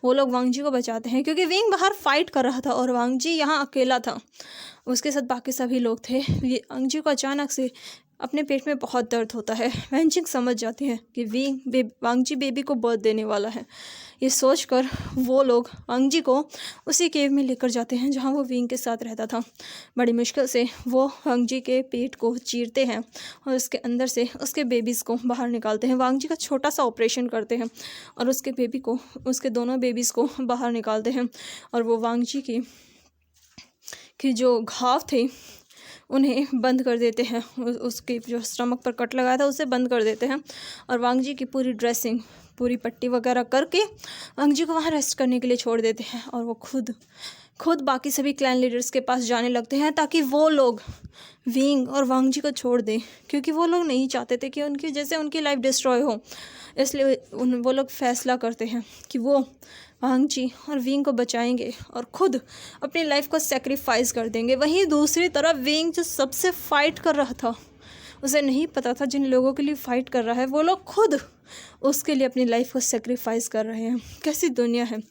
वो लोग वांग जी को बचाते हैं क्योंकि विंग बाहर फाइट कर रहा था और वांग जी यहाँ अकेला था। उसके साथ बाकी सभी लोग थे। वांग जी को अचानक से अपने पेट में बहुत दर्द होता है। वेनचिंग समझ जाती है कि वांग जी बेबी को बर्थ देने वाला है। ये सोचकर वो लोग वांग जी को उसी केव में लेकर जाते हैं जहाँ वो विंग के साथ रहता था। बड़ी मुश्किल से वो वांग जी के पेट को चीरते हैं और उसके अंदर से उसके बेबीज़ को बाहर निकालते हैं। वांग जी का छोटा सा ऑपरेशन करते हैं और उसके दोनों बेबीज़ को बाहर निकालते हैं और वो वांग जी की जो घाव थे उन्हें बंद कर देते हैं। उसके जो स्टमक पर कट लगाया था उसे बंद कर देते हैं और वांग जी की पूरी ड्रेसिंग, पूरी पट्टी वगैरह करके वांग जी को वहाँ रेस्ट करने के लिए छोड़ देते हैं और वो खुद बाकी सभी क्लैन लीडर्स के पास जाने लगते हैं ताकि वो लोग विंग और वांग जी को छोड़ दें, क्योंकि वो लोग नहीं चाहते थे कि उनकी लाइफ डिस्ट्रॉय हो। इसलिए वो लोग फैसला करते हैं कि वो वांग जी और विंग को बचाएंगे और खुद अपनी लाइफ को सेक्रीफाइस कर देंगे। वहीं दूसरी तरफ विंग जो सबसे फाइट कर रहा था, उसे नहीं पता था जिन लोगों के लिए फ़ाइट कर रहा है वो लोग खुद उसके लिए अपनी लाइफ को सेक्रीफाइस कर रहे हैं। कैसी दुनिया है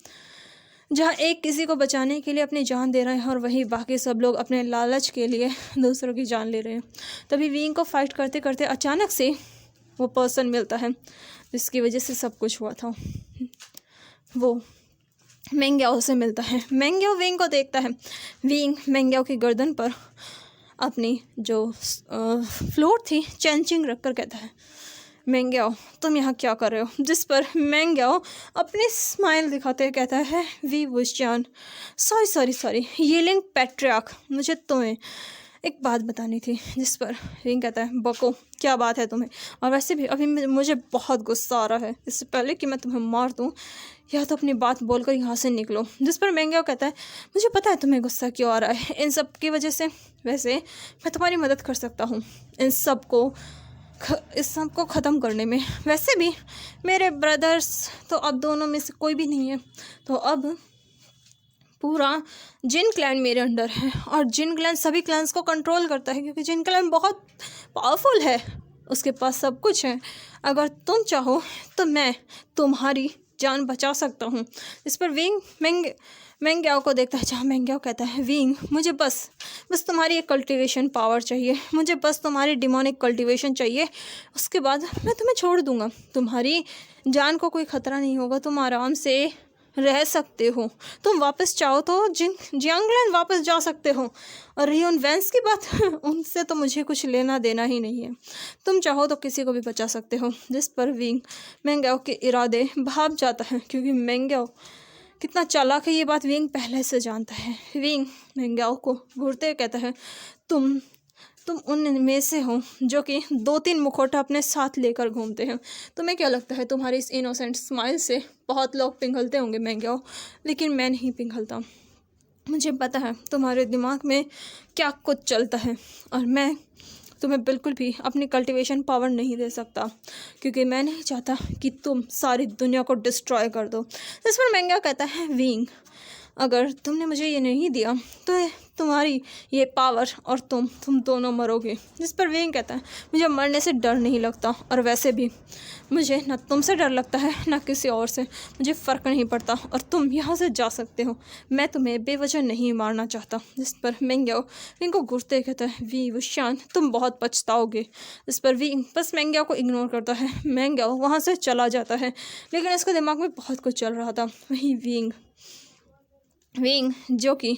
जहाँ एक किसी को बचाने के लिए अपनी जान दे रहे हैं और वहीं बाकी सब लोग अपने लालच के लिए दूसरों की जान ले रहे हैं। तभी विंग को फाइट करते करते अचानक से वो पर्सन मिलता है जिसकी वजह से सब कुछ हुआ था। वो मेंग्याओ से मिलता है। मेंग्याओ विंग को देखता है। विंग मेंग्याओ की गर्दन पर अपनी जो फ्लोट थी चेंचिंग रखकर कहता है, मेंग्याओ तुम यहाँ क्या कर रहे हो? जिस पर मेंग्याओ अपनी स्माइल दिखाते हुए कहता है, वी वुशियान सॉरी यीलिंग पैट्रियार्क, मुझे तुम्हें एक बात बतानी थी। जिस पर विंग कहता है, बको क्या बात है तुम्हें? और वैसे भी अभी मुझे बहुत गुस्सा आ रहा है, इससे पहले कि मैं तुम्हें मार दूँ या तो अपनी बात बोलकर यहाँ से निकलो। जिस पर मेंग्याओ कहता है, मुझे पता है तुम्हें गुस्सा क्यों आ रहा है, इन सब की वजह से। वैसे मैं तुम्हारी मदद कर सकता हूँ इस सब को ख़त्म करने में। वैसे भी मेरे ब्रदर्स तो अब दोनों में से कोई भी नहीं है, तो अब पूरा जिन क्लैन मेरे अंडर है और जिन क्लैन सभी क्लैन्स को कंट्रोल करता है, क्योंकि जिन क्लैन बहुत पावरफुल है, उसके पास सब कुछ है। अगर तुम चाहो तो मैं तुम्हारी जान बचा सकता हूँ। इस पर विंग मेंग्याओ को देखता है, जहाँ मेंग्याओ कहता है विंग मुझे बस तुम्हारी एक कल्टीवेशन पावर चाहिए, मुझे बस तुम्हारी डिमोनिक कल्टीवेशन चाहिए, उसके बाद मैं तुम्हें छोड़ दूँगा, तुम्हारी जान को कोई ख़तरा नहीं होगा, तुम आराम से रह सकते हो, तुम वापस चाहो तो जियांगलैंड वापस जा सकते हो। और रही उन वैंस की बात उनसे तो मुझे कुछ लेना देना ही नहीं है, तुम चाहो तो किसी को भी बचा सकते हो। जिस पर विंग मेंग्याओ के इरादे भाप जाता है, क्योंकि मेंग्याओ कितना चालाक है ये बात विंग पहले से जानता है। विंग मेंग्याओ को घूरते हुए कहता है तुम उनमें से हो जो कि 2-3 मुखौटा अपने साथ लेकर घूमते हैं। तुम्हें क्या लगता है तुम्हारी इस इनोसेंट स्माइल से बहुत लोग पिघलते होंगे मेंग्याओ, लेकिन मैं नहीं पिघलता। मुझे पता है तुम्हारे दिमाग में क्या कुछ चलता है, और मैं तुम्हें बिल्कुल भी अपनी कल्टीवेशन पावर नहीं दे सकता, क्योंकि मैं नहीं चाहता कि तुम सारी दुनिया को डिस्ट्रॉय कर दो। इस पर मेंग्याओ कहता है विंग अगर तुमने मुझे ये नहीं दिया तो तुम्हारी ये पावर और तुम दोनों मरोगे। जिस पर विंग कहता है मुझे मरने से डर नहीं लगता, और वैसे भी मुझे ना तुमसे डर लगता है ना किसी और से, मुझे फ़र्क नहीं पड़ता, और तुम यहाँ से जा सकते हो, मैं तुम्हें बेवजह नहीं मारना चाहता। जिस पर मेंग्याओ विंग को घूरते कहता है वी वुशियान तुम बहुत पछताओगे। इस पर विंग बस मेंग्याओ को इग्नोर करता है, मेंग्याओ वहाँ से चला जाता है, लेकिन इसके दिमाग में बहुत कुछ चल रहा था। वहीं विंग जो कि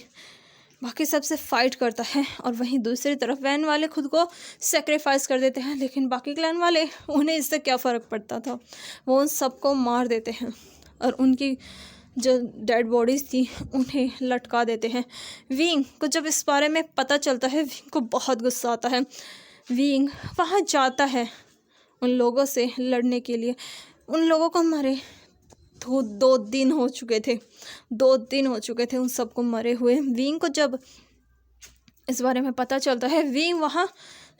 बाकी सबसे फाइट करता है, और वहीं दूसरी तरफ वैन वाले खुद को सेक्रीफाइस कर देते हैं, लेकिन बाकी क्लैन वाले उन्हें इससे क्या फ़र्क पड़ता था, वो उन सबको मार देते हैं और उनकी जो डेड बॉडीज़ थी उन्हें लटका देते हैं। विंग को जब इस बारे में पता चलता है विंग को बहुत गुस्सा आता है। विंग वहाँ जाता है उन लोगों से लड़ने के लिए, उन लोगों को मारे तो 2 दिन हो चुके थे उन सबको मरे हुए। विंग को जब इस बारे में पता चलता है विंग वहाँ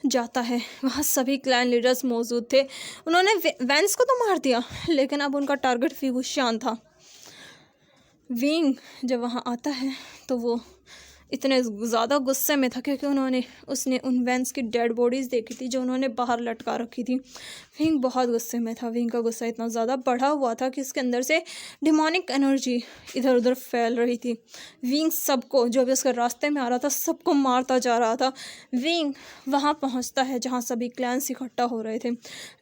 जाता है, वहाँ सभी क्लैन लीडर्स मौजूद थे, उन्होंने वैंस को तो मार दिया, लेकिन अब उनका टारगेट वी वुशियान था। विंग जब वहाँ आता है तो वो इतने ज़्यादा गुस्से में था, क्योंकि उसने उन वैंस की डेड बॉडीज़ देखी थी जो उन्होंने बाहर लटका रखी थी। विंग बहुत गुस्से में था, विंग का गुस्सा इतना ज़्यादा बढ़ा हुआ था कि इसके अंदर से डिमोनिक एनर्जी इधर उधर फैल रही थी। विंग सबको जो भी उसके रास्ते में आ रहा था सबको मारता जा रहा था। विंग वहाँ पहुँचता है जहाँ सभी क्लैंस इकट्ठा हो रहे थे।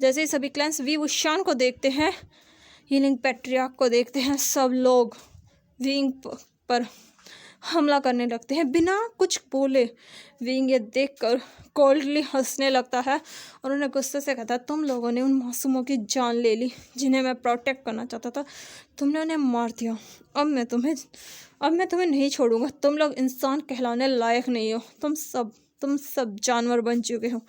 जैसे ही सभी क्लैंस वी वुशियान को देखते हैं, हीलिंग पैट्रियार्क को देखते हैं, सब लोग विंग पर हमला करने लगते हैं बिना कुछ बोले। विंग ये देखकर कोल्डली हंसने लगता है और उन्हें गुस्से से कहता है तुम लोगों ने उन मासूमों की जान ले ली जिन्हें मैं प्रोटेक्ट करना चाहता था, तुमने उन्हें मार दिया, अब मैं तुम्हें नहीं छोड़ूंगा, तुम लोग इंसान कहलाने लायक नहीं हो, तुम सब जानवर बन चुके हो।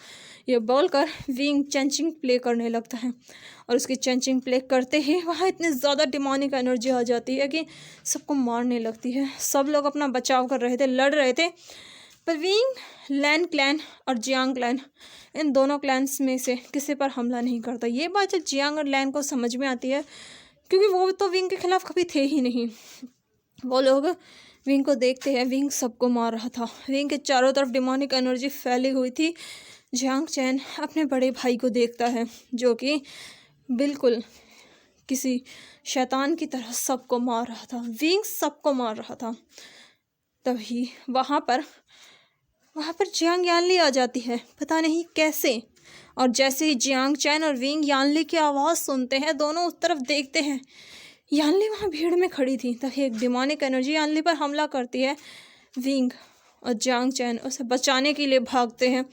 ये बोलकर विंग चेंचिंग प्ले करने लगता है, और उसकी चेंचिंग प्ले करते ही वहाँ इतनी ज़्यादा डिमोनिक एनर्जी आ जाती है कि सबको मारने लगती है। सब लोग अपना बचाव कर रहे थे, लड़ रहे थे, पर विंग लैन क्लैन और जियांग क्लैन इन दोनों क्लैन्स में से किसी पर हमला नहीं करता। ये बात जब जियांग और लैन को समझ में आती है, क्योंकि वो तो विंग के खिलाफ कभी थे ही नहीं। वो लोग विंग को देखते हैं, विंग सबको मार रहा था, विंग के चारों तरफ डिमोनिक एनर्जी फैली हुई थी। जियांग चैन अपने बड़े भाई को देखता है जो कि बिल्कुल किसी शैतान की तरह सबको मार रहा था, विंग सबको मार रहा था। तभी वहाँ पर जियांग यानली आ जाती है, पता नहीं कैसे, और जैसे ही जियांग चैन और विंग यानली की आवाज़ सुनते हैं दोनों उस तरफ देखते हैं। यानली वहाँ भीड़ में खड़ी थी, तभी एक डिमोनिक एनर्जी यानली पर हमला करती है। विंग और जियांग चैन उसे बचाने के लिए भागते हैं।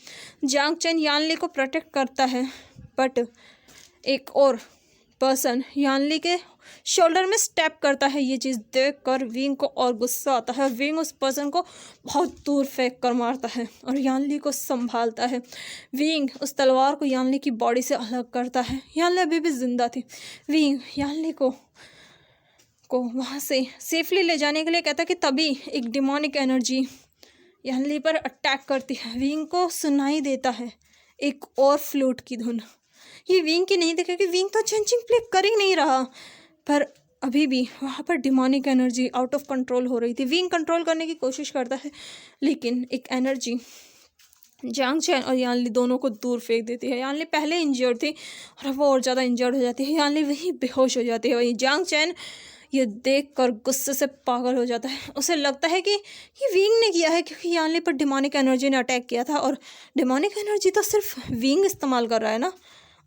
जियांग चैन यानली को प्रोटेक्ट करता है, बट एक और पर्सन यानली के शोल्डर में स्टेप करता है। ये चीज़ देखकर विंग को और गुस्सा आता है। विंग उस पर्सन को बहुत दूर फेंक कर मारता है और यानली को संभालता है। विंग उस तलवार को यानली की बॉडी से अलग करता है। यानली अभी भी जिंदा थी। विंग यानली को वहाँ से सेफली ले जाने के लिए कहता है कि तभी एक डिमोनिक एनर्जी यानली पर अटैक करती है। विंग को सुनाई देता है एक और फ्लूट की धुन। ये विंग की नहीं देखा कि विंग तो चेंजिंग प्ले कर ही नहीं रहा, पर अभी भी वहाँ पर demonic energy out of control हो रही थी। विंग कंट्रोल करने की कोशिश करता है, लेकिन एक एनर्जी जियांग चैन और यानली दोनों को दूर फेंक देती है। यानली पहले इंजर्ड थी और अब वो और ज़्यादा इंजर्ड हो जाती है। यानली वहीं बेहोश हो जाती है। वहीं जियांग चैन ये देख कर गुस्से से पागल हो जाता है। उसे लगता है कि ये विंग ने किया है, क्योंकि यानली पर डिमोनिक एनर्जी ने अटैक किया था और डिमोनिक एनर्जी तो सिर्फ विंग इस्तेमाल कर रहा है ना,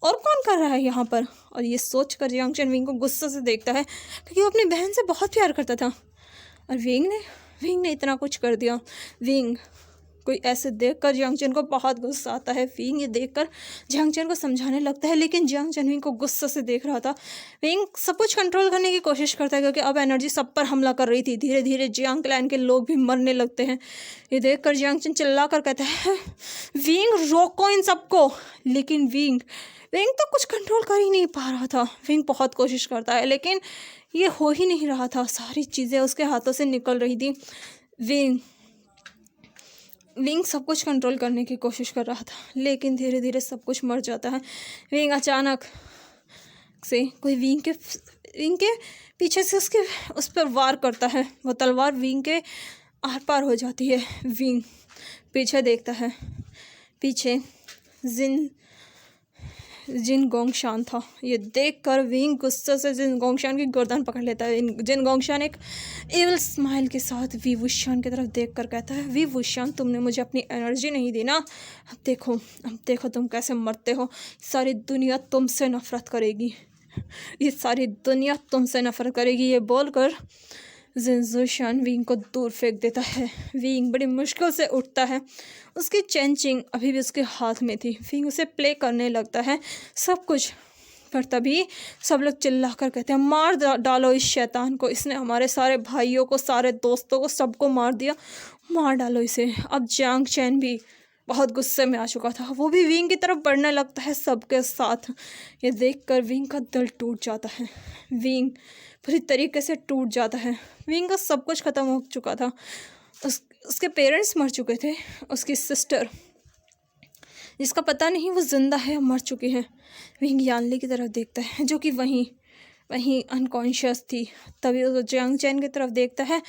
और कौन कर रहा है यहाँ पर। और ये सोच कर जियांग चैन विंग को गुस्से से देखता है, क्योंकि वो अपनी बहन से बहुत प्यार करता था और विंग ने इतना कुछ कर दिया। विंग कोई ऐसे देखकर जियांग चैन को बहुत गुस्सा आता है। विंग ये देखकर जियांग चैन को समझाने लगता है, लेकिन जियांग चैन विंग को गुस्से से देख रहा था। विंग सब कुछ कंट्रोल करने की कोशिश करता है, क्योंकि अब एनर्जी सब पर हमला कर रही थी। धीरे धीरे जियांग क्लैन के लोग भी मरने लगते हैं। ये देखकर जियांग चैन चिल्ला कर कहता है, विंग रोको इन सबको। लेकिन विंग तो कुछ कंट्रोल कर ही नहीं पा रहा था। विंग बहुत कोशिश करता है, लेकिन ये हो ही नहीं रहा था। सारी चीज़ें उसके हाथों से निकल रही थी। विंग सब कुछ कंट्रोल करने की कोशिश कर रहा था, लेकिन धीरे धीरे सब कुछ मर जाता है। विंग अचानक से कोई विंग के पीछे से उस पर वार करता है। वो तलवार विंग के आर पार हो जाती है। विंग पीछे देखता है, पीछे जिन गोंगशान था। ये देखकर विंग गुस्से से जिन गोंगशान की गर्दन पकड़ लेता है। जिन गोंगशान एक एविल स्माइल के साथ वी वुशान की तरफ देखकर कहता है, वी वुशान तुमने मुझे अपनी एनर्जी नहीं दी ना, अब देखो तुम कैसे मरते हो। सारी दुनिया तुमसे नफरत करेगी, ये सारी दुनिया तुमसे नफरत करेगी। ये बोलकर जिनजुशान विंग को दूर फेंक देता है। विंग बड़ी मुश्किल से उठता है। उसकी चेंचिंग अभी भी उसके हाथ में थी। विंग उसे प्ले करने लगता है सब कुछ, पर तभी सब लोग चिल्लाकर कहते हैं, मार डालो इस शैतान को, इसने हमारे सारे भाइयों को, सारे दोस्तों को, सबको मार दिया, मार डालो इसे। अब जियांग चैन भी बहुत गुस्से में आ चुका था। वो भी विंग की तरफ बढ़ने लगता है सबके साथ। ये देखकर विंग का दिल टूट जाता है। विंग पूरी तरीके से टूट जाता है। विंग का सब कुछ ख़त्म हो चुका था। उसके पेरेंट्स मर चुके थे। उसकी सिस्टर, जिसका पता नहीं वो जिंदा है या मर चुकी है। विंग यानली की तरफ देखता है, जो कि वहीं अनकॉन्शियस थी। तभी वो जियांग चैन की तरफ देखता है,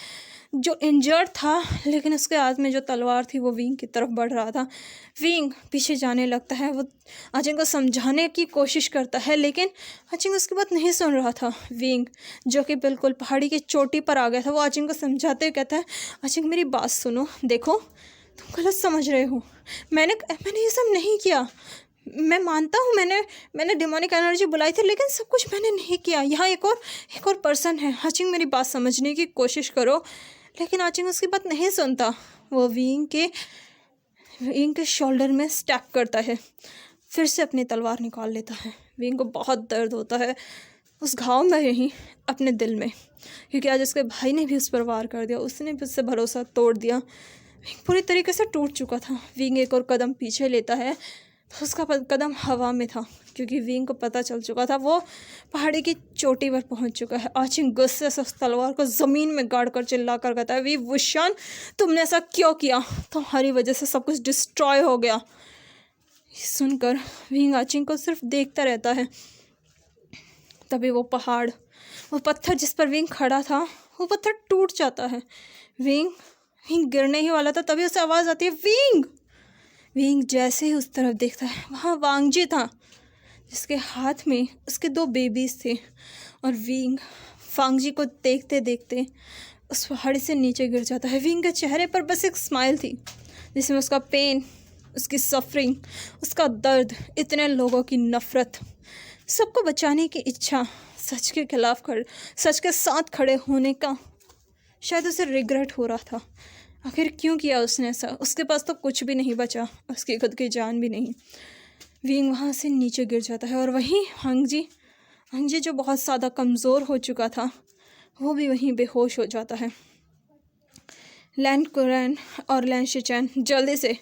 जो इंजर्ड था, लेकिन उसके हाथ में जो तलवार थी वो विंग की तरफ बढ़ रहा था। विंग पीछे जाने लगता है। वो आचिंग को समझाने की कोशिश करता है, लेकिन आचिंग उसकी बात नहीं सुन रहा था। विंग, जो कि बिल्कुल पहाड़ी की चोटी पर आ गया था, वो आचिंग को समझाते हुए कहता है, आचिंग मेरी बात सुनो, देखो तुम गलत समझ रहे हो। मैंने ये सब नहीं किया। मैं मानता हूँ मैंने डिमोनिक एनर्जी बुलाई थी, लेकिन सब कुछ मैंने नहीं किया। यहाँ एक और पर्सन है। आचिंग मेरी बात समझने की कोशिश करो। लेकिन आचिंग उसकी बात नहीं सुनता। वो विंग के शोल्डर में स्टैप करता है, फिर से अपनी तलवार निकाल लेता है। विंग को बहुत दर्द होता है उस घाव में, यहीं अपने दिल में, क्योंकि आज उसके भाई ने भी उस पर वार कर दिया। उसने भी उससे भरोसा तोड़ दिया। विंग पूरी तरीके से टूट चुका था। विंग एक और कदम पीछे लेता है, उसका कदम हवा में था, क्योंकि विंग को पता चल चुका था वो पहाड़ी की चोटी पर पहुंच चुका है। आचिंग गुस्से से उस तलवार को ज़मीन में गाड़ कर चिल्ला कर कहता है, वी वुशान तुमने ऐसा क्यों किया? तुम्हारी वजह से सब कुछ डिस्ट्रॉय हो गया। सुनकर विंग आचिंग को सिर्फ देखता रहता है। तभी वो पत्थर जिस पर विंग खड़ा था, वो पत्थर टूट जाता है। विंग गिरने ही वाला था, तभी उसे आवाज़ आती है, विंग जैसे ही उस तरफ देखता है, वहाँ वांगजी था, जिसके हाथ में उसके 2 बेबीज़ थे। और विंग वांगजी को देखते देखते उस पहाड़ी से नीचे गिर जाता है। विंग के चेहरे पर बस एक स्माइल थी, जिसमें उसका पेन, उसकी सफरिंग, उसका दर्द, इतने लोगों की नफ़रत, सबको बचाने की इच्छा, सच के साथ खड़े होने का शायद उसे रिग्रेट हो रहा था। आखिर क्यों किया उसने ऐसा? उसके पास तो कुछ भी नहीं बचा, उसकी खुद की जान भी नहीं। विंग वहाँ से नीचे गिर जाता है और वहीं हंगजी जो बहुत ज़्यादा कमज़ोर हो चुका था, वो भी वहीं बेहोश हो जाता है। लैन कुरैन और लैन शिचैन जल्दी से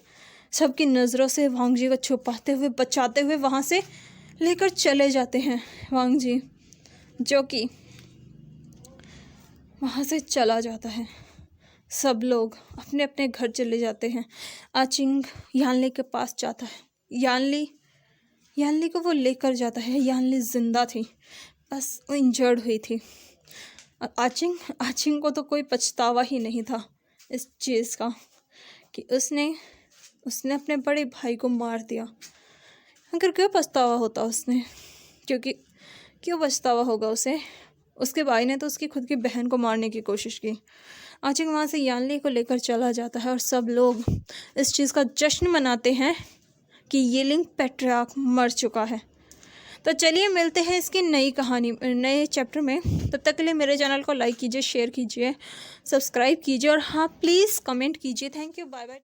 सबकी नज़रों से वांगजी को छुपाते हुए, बचाते हुए वहाँ से लेकर चले जाते हैं। वांगजी जो कि वहाँ से चला जाता है। सब लोग अपने अपने घर चले जाते हैं। आचिंग यानली के पास जाता है। यानली को वो लेकर जाता है। यानली जिंदा थी, बस वो इंजर्ड हुई थी। और आचिंग को तो कोई पछतावा ही नहीं था इस चीज़ का कि उसने उसने अपने बड़े भाई को मार दिया। आखिर क्यों पछतावा होता उसने, क्योंकि क्यों पछतावा होगा उसे? उसके भाई ने तो उसकी खुद की बहन को मारने की कोशिश की। आचिंग वहाँ से यानली को लेकर चला जाता है और सब लोग इस चीज़ का जश्न मनाते हैं कि यीलिंग पैट्रियार्क मर चुका है। तो चलिए मिलते हैं इसकी नई कहानी नए चैप्टर में। तब तक के लिए मेरे चैनल को लाइक कीजिए, शेयर कीजिए, सब्सक्राइब कीजिए और हाँ प्लीज़ कमेंट कीजिए। Thank you, bye bye.